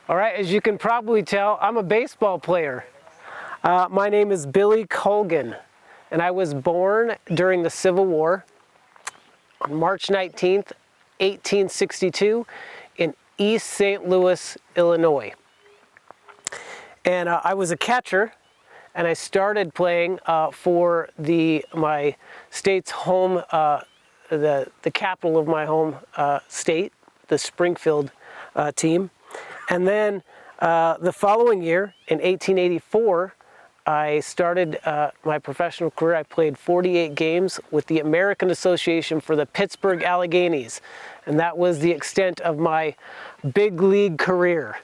All right, as you can probably tell, I'm a baseball player. My name is Billy Colgan, and I was born during the Civil War on March 19th, 1862 in East St. Louis, Illinois. And I was a catcher, and I started playing for my state's home, the capital of my home state, the Springfield team. And then the following year, in 1884, I started my professional career. I played 48 games with the American Association for the Pittsburgh Alleghenies, and that was the extent of my big league career.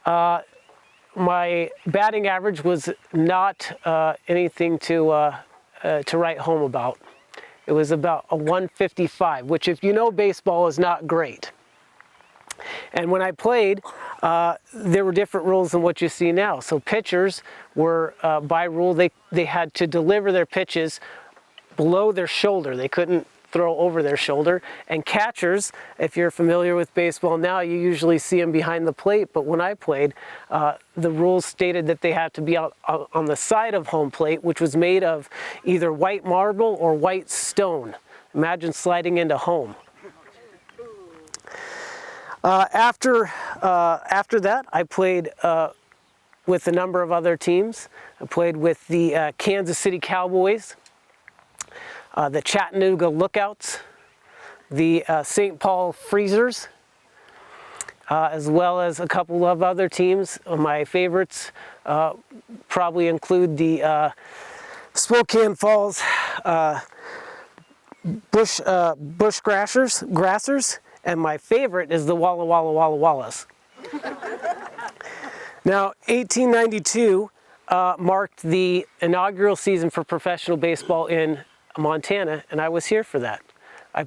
My batting average was not anything to write home about. It was about a 155, which, if you know baseball, is not great. And when I played, there were different rules than what you see now. So pitchers were, by rule, they had to deliver their pitches below their shoulder. They couldn't throw over their shoulder. And catchers, if you're familiar with baseball now, you usually see them behind the plate. But when I played, the rules stated that they had to be out on the side of home plate, which was made of either white marble or white stone. Imagine sliding into home. After that, I played with a number of other teams. I played with the Kansas City Cowboys, the Chattanooga Lookouts, the St. Paul Freezers, as well as a couple of other teams. My favorites probably include the Spokane Falls Bush Grassers. And my favorite is the Walla Walla Walla Wallas. Now, 1892 marked the inaugural season for professional baseball in Montana, and I was here for that. I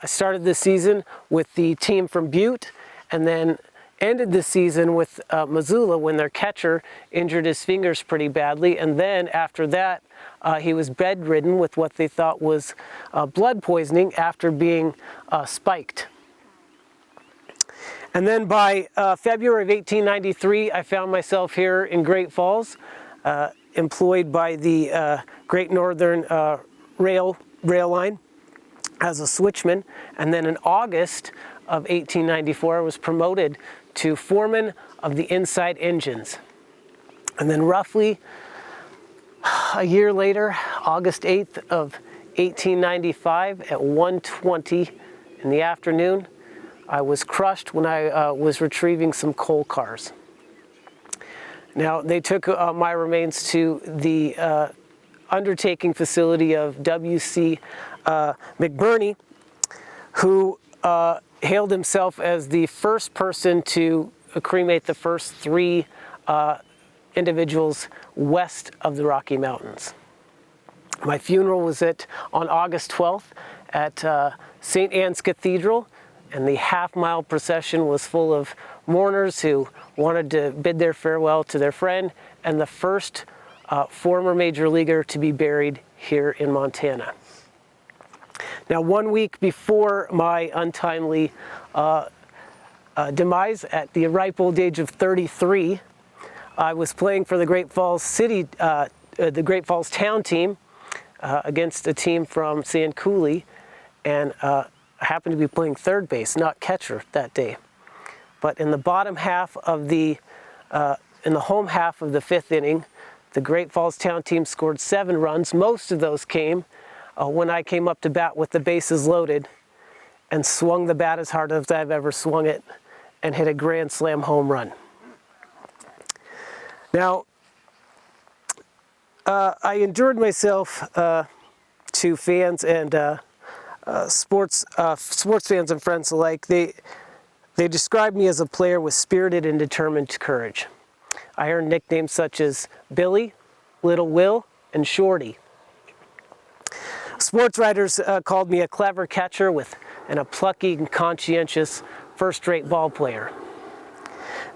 started the season with the team from Butte, and then ended the season with Missoula when their catcher injured his fingers pretty badly. And then after that, he was bedridden with what they thought was blood poisoning after being spiked. And then by February of 1893, I found myself here in Great Falls, employed by the Great Northern Rail Line as a switchman. And then in August of 1894, I was promoted to foreman of the inside engines. And then roughly a year later, August 8th of 1895 at 1:20 in the afternoon, I was crushed when I was retrieving some coal cars. Now, they took my remains to the undertaking facility of W.C. McBurney, who hailed himself as the first person to cremate the first 3 individuals west of the Rocky Mountains. My funeral was on August 12th at St. Anne's Cathedral, and the half-mile procession was full of mourners who wanted to bid their farewell to their friend and the first former major leaguer to be buried here in Montana. Now, 1 week before my untimely demise at the ripe old age of 33, I was playing for the Great Falls Town team against a team from Sand Coulee, and I happened to be playing third base, not catcher that day. But in the bottom half of in the home half of the 5th inning, the Great Falls Town team scored 7 runs. Most of those came when I came up to bat with the bases loaded and swung the bat as hard as I've ever swung it and hit a grand slam home run. Now, I endured myself to fans and sports fans and friends alike. They described me as a player with spirited and determined courage. I earned nicknames such as Billy, Little Will, and Shorty. Sports writers called me a clever catcher and a plucky and conscientious first-rate ball player.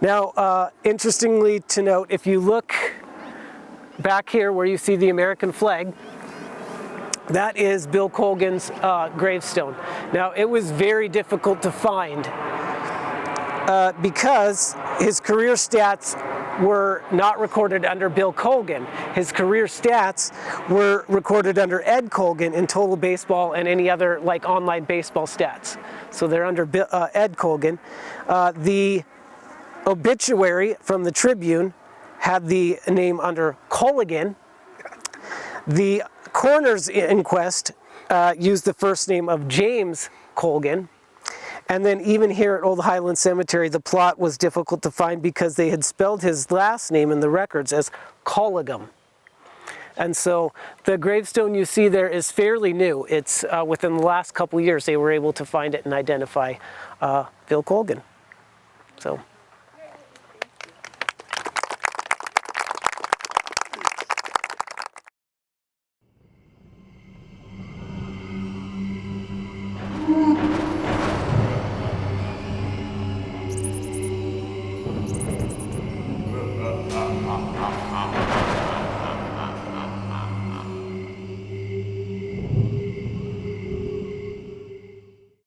Now, interestingly to note, if you look back here where you see the American flag, that is Bill Colgan's gravestone. Now, it was very difficult to find because his career stats were not recorded under Bill Colgan. His career stats were recorded under Ed Colgan in Total Baseball and any other like online baseball stats. So they're under Ed Colgan. The obituary from the Tribune had the name under Colgan. The coroner's inquest used the first name of James Colgan. And then even here at Old Highland Cemetery, the plot was difficult to find because they had spelled his last name in the records as Colgan. And so the gravestone you see there is fairly new. It's within the last couple of years they were able to find it and identify Bill Colgan. So.